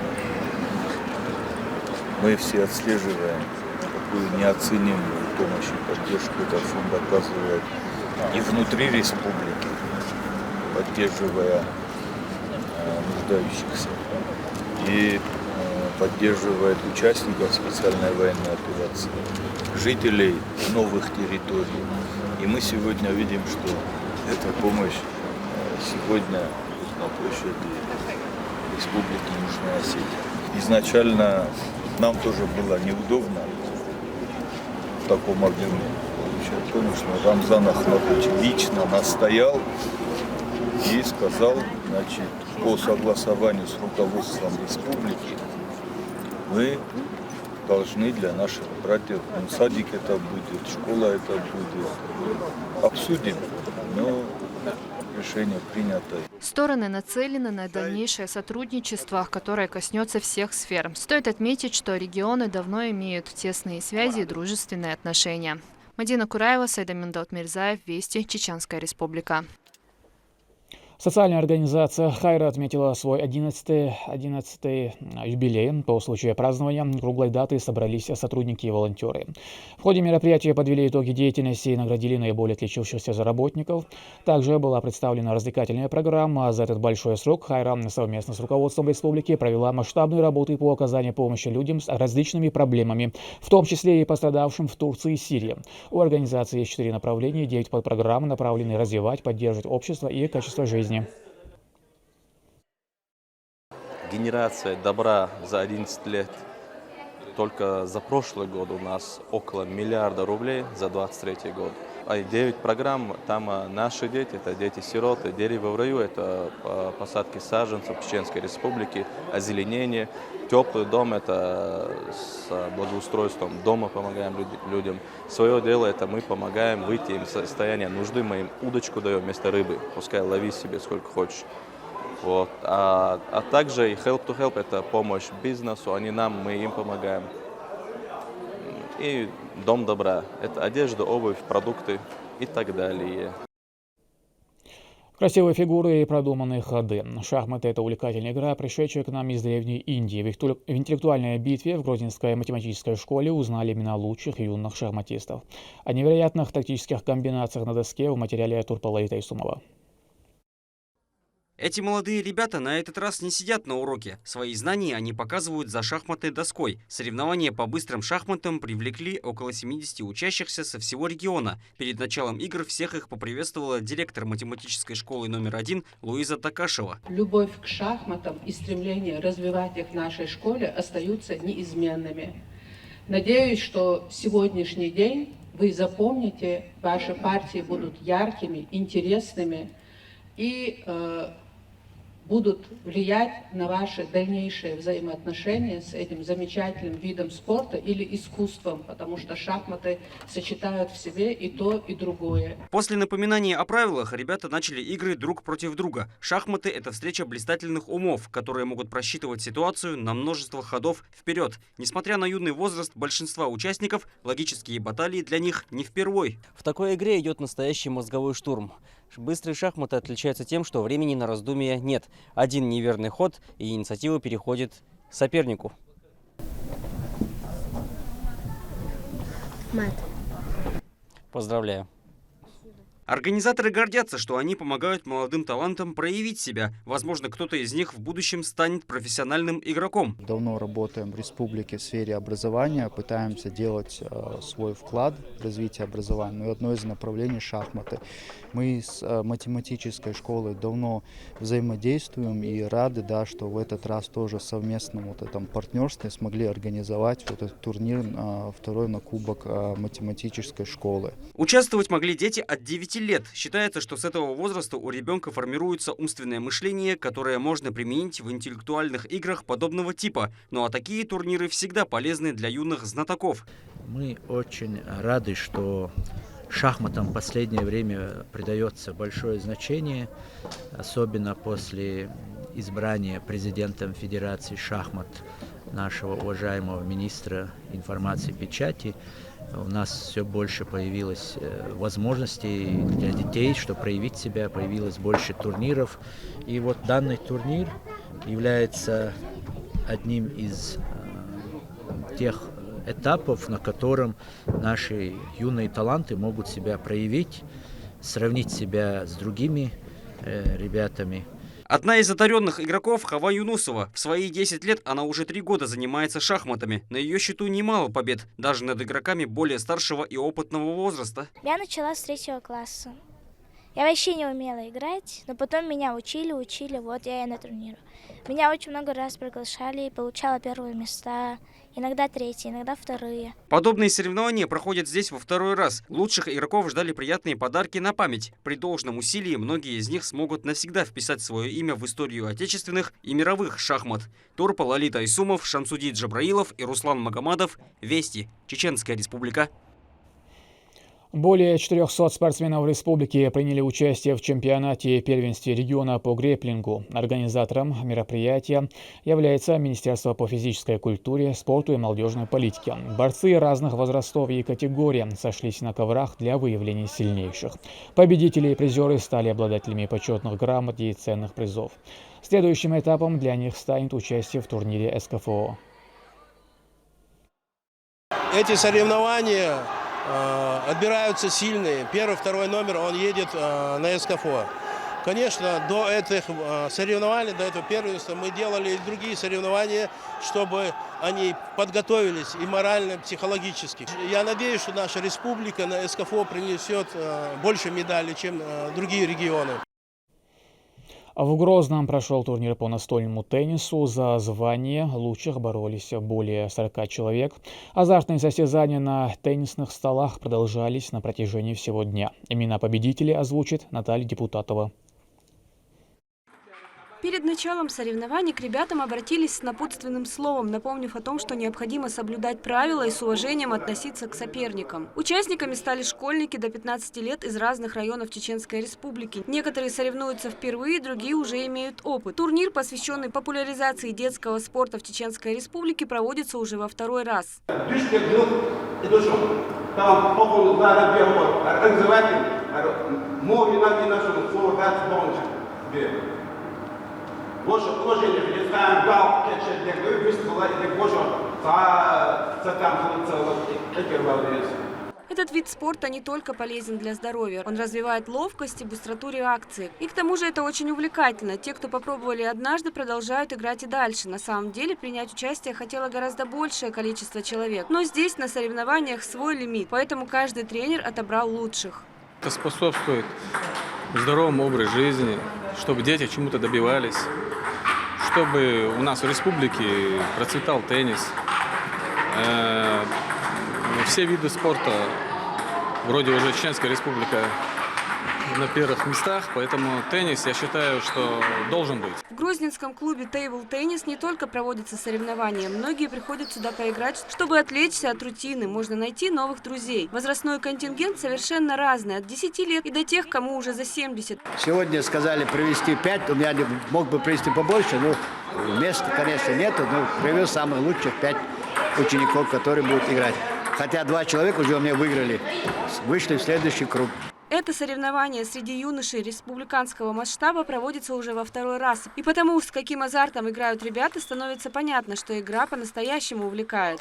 Мы все отслеживаем, какую неоценимую помощь и поддержку этот фонд оказывает и внутри республики, поддерживая нуждающихся, и поддерживает участников специальной военной операции, жителей новых территорий. И мы сегодня видим, что эта помощь сегодня на площади Республики Южная Осетия. Изначально нам тоже было неудобно в таком объеме получать помощь, но Рамзан Ахматович лично настоял и сказал, значит, по согласованию с руководством республики мы должны для наших братьев, садик это будет, школа это будет, обсудим, но решение принято. Стороны нацелены на дальнейшее сотрудничество, которое коснется всех сфер. Стоит отметить, что регионы давно имеют тесные связи и дружественные отношения. Мадина Кураева, Сайдамин Даутмирзаев, Вести, Чеченская республика. Социальная организация «Хайра» отметила свой 11-й юбилей. По случаю празднования круглой даты собрались сотрудники и волонтеры. В ходе мероприятия подвели итоги деятельности и наградили наиболее отличившихся работников. Также была представлена развлекательная программа. За этот большой срок «Хайра» совместно с руководством республики провела масштабные работы по оказанию помощи людям с различными проблемами, в том числе и пострадавшим в Турции и Сирии. У организации есть 4 направления, 9 подпрограмм, направленные развивать, поддерживать общество и качество жизни. Генерация добра за 11 лет. Только за прошлый год у нас около миллиарда рублей за 23 год. А 9 программ, там наши дети, это дети-сироты, дерево в раю, это посадки саженцев в Чеченской республике, озеленение, теплый дом, это с благоустройством дома помогаем людям. Свое дело это мы помогаем выйти из состояния нужды, мы им удочку даем вместо рыбы, пускай лови себе сколько хочешь. Вот. А также и Help to Help это помощь бизнесу, они нам, мы им помогаем. И Дом добра – это одежда, обувь, продукты и так далее. Красивые фигуры и продуманные ходы. Шахматы – это увлекательная игра, пришедшая к нам из Древней Индии. В интеллектуальной битве в Грозненской математической школе узнали имена лучших юных шахматистов. О невероятных тактических комбинациях на доске в материале Турпала Тайсумова. Эти молодые ребята на этот раз не сидят на уроке. Свои знания они показывают за шахматной доской. Соревнования по быстрым шахматам привлекли около 70 учащихся со всего региона. Перед началом игр всех их поприветствовала директор математической школы номер 1 Луиза Такашева. Любовь к шахматам и стремление развивать их в нашей школе остаются неизменными. Надеюсь, что сегодняшний день вы запомните, ваши партии будут яркими, интересными и будут влиять на ваши дальнейшие взаимоотношения с этим замечательным видом спорта или искусством, потому что шахматы сочетают в себе и то, и другое. После напоминания о правилах ребята начали игры друг против друга. Шахматы – это встреча блистательных умов, которые могут просчитывать ситуацию на множество ходов вперед. Несмотря на юный возраст большинства участников, логические баталии для них не впервой. В такой игре идет настоящий мозговой штурм. Быстрые шахматы отличаются тем, что времени на раздумья нет. Один неверный ход, и инициатива переходит сопернику. Мат. Поздравляю. Организаторы гордятся, что они помогают молодым талантам проявить себя. Возможно, кто-то из них в будущем станет профессиональным игроком. Давно работаем в республике в сфере образования, пытаемся делать свой вклад в развитие образования. Но одно из направлений — шахматы. Мы с математической школой давно взаимодействуем и рады, да, что в этот раз тоже в совместном вот этом партнерстве смогли организовать вот этот турнир второй на кубок математической школы. Участвовать могли дети от 9 лет. Считается, что с этого возраста у ребенка формируется умственное мышление, которое можно применить в интеллектуальных играх подобного типа. Ну а такие турниры всегда полезны для юных знатоков. Мы очень рады, что шахматам в последнее время придается большое значение, особенно после избрания президентом Федерации шахмат нашего уважаемого министра информации и печати. У нас все больше появилось возможностей для детей, чтобы проявить себя, появилось больше турниров. И вот данный турнир является одним из тех этапов, на котором наши юные таланты могут себя проявить, сравнить себя с другими ребятами. Одна из одаренных игроков — Хава Юнусова. В свои 10 лет она уже 3 года занимается шахматами. На ее счету немало побед, даже над игроками более старшего и опытного возраста. Я начала с 3 класса. Я вообще не умела играть, но потом меня учили, вот я и на турниры. Меня очень много раз приглашали, получала 1-е места, иногда 3-е, иногда 2-е. Подобные соревнования проходят здесь во 2-й раз. Лучших игроков ждали приятные подарки на память. При должном усилии многие из них смогут навсегда вписать свое имя в историю отечественных и мировых шахмат. Турпа, Лолита Айсумов, Шамсудин Джабраилов и Руслан Магомадов. Вести. Чеченская Республика. Более 400 спортсменов республики приняли участие в чемпионате первенстве региона по грэпплингу. Организатором мероприятия является Министерство по физической культуре, спорту и молодежной политике. Борцы разных возрастов и категорий сошлись на коврах для выявления сильнейших. Победители и призеры стали обладателями почетных грамот и ценных призов. Следующим этапом для них станет участие в турнире СКФО. Эти соревнования отбираются сильные. 1-2 номер он едет на СКФО. Конечно, до этих соревнований, до этого первенства мы делали и другие соревнования, чтобы они подготовились и морально, и психологически. Я надеюсь, что наша республика на СКФО принесет больше медалей, чем другие регионы. В Грозном прошел турнир по настольному теннису. За звание лучших боролись более 40 человек. Азартные состязания на теннисных столах продолжались на протяжении всего дня. Имена победителей озвучит Наталья Депутатова. Перед началом соревнований к ребятам обратились с напутственным словом, напомнив о том, что необходимо соблюдать правила и с уважением относиться к соперникам. Участниками стали школьники до 15 лет из разных районов Чеченской Республики. Некоторые соревнуются впервые, другие уже имеют опыт. Турнир, посвященный популяризации детского спорта в Чеченской Республике, проводится уже во 2-й раз. Боже, положение, где ставим гал, кетчет, где вы выступила, или боже, Этот вид спорта не только полезен для здоровья, он развивает ловкость и быстроту реакции. И к тому же это очень увлекательно. Те, кто попробовали однажды, продолжают играть и дальше. На самом деле принять участие хотело гораздо большее количество человек. Но здесь на соревнованиях свой лимит, поэтому каждый тренер отобрал лучших. Это способствует здоровому образу жизни, чтобы дети чему-то добивались, чтобы у нас в республике процветал теннис. Все виды спорта, вроде уже Чеченская Республика на первых местах, поэтому теннис, я считаю, что должен быть. В грозненском клубе Table Tennis не только проводятся соревнования, многие приходят сюда поиграть, чтобы отвлечься от рутины, можно найти новых друзей. Возрастной контингент совершенно разный, от 10 лет и до тех, кому уже за 70. Сегодня сказали привезти 5, у меня мог бы привезти побольше, но места, конечно, нету, но привез самых лучших 5 учеников, которые будут играть. Хотя 2 человека уже у меня выиграли, вышли в следующий круг. Это соревнование среди юношей республиканского масштаба проводится уже во 2-й раз. И потому, с каким азартом играют ребята, становится понятно, что игра по-настоящему увлекает.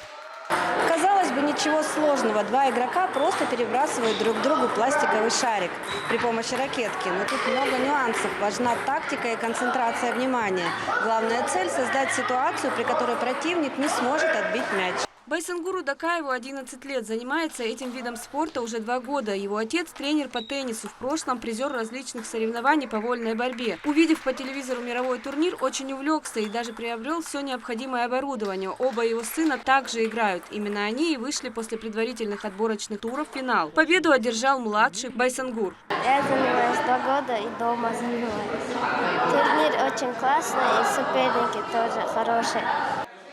Казалось бы, не ничего сложного. Два игрока просто перебрасывают друг другу пластиковый шарик при помощи ракетки. Но тут много нюансов. Важна тактика и концентрация внимания. Главная цель – создать ситуацию, при которой противник не сможет отбить мяч. Байсангуру Дакаеву 11 лет. Занимается этим видом спорта уже 2 года. Его отец – тренер по теннису, в прошлом призер различных соревнований по вольной борьбе. Увидев по телевизору мировой турнир, очень увлекся и даже приобрел все необходимое оборудование. Оба его сына также играют. Именно они и вышли после предварительных отборочных туров в финал. Победу одержал младший Байсангур. Я занимаюсь 2 года и дома занимаюсь. Турнир очень классный и соперники тоже хорошие.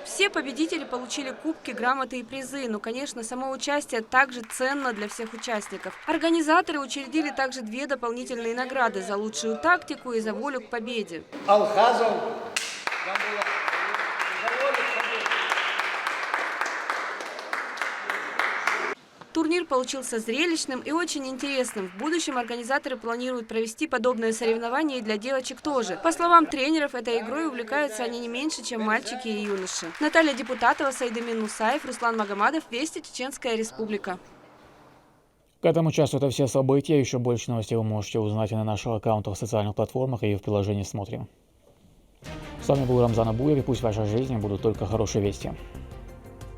Все победители получили кубки, грамоты и призы. Но, конечно, само участие также ценно для всех участников. Организаторы учредили также 2 дополнительные награды за лучшую тактику и за волю к победе. Турнир получился зрелищным и очень интересным. В будущем организаторы планируют провести подобные соревнования и для девочек тоже. По словам тренеров, этой игрой увлекаются они не меньше, чем мальчики и юноши. Наталья Депутатова, Сайдамин Мусаев, Руслан Магомадов. Вести, Чеченская Республика. К этому часу это все события. Еще больше новостей вы можете узнать и на наших аккаунтах в социальных платформах и в приложении «Смотрим». С вами был Рамзан Абуев, и пусть в вашей жизни будут только хорошие вести.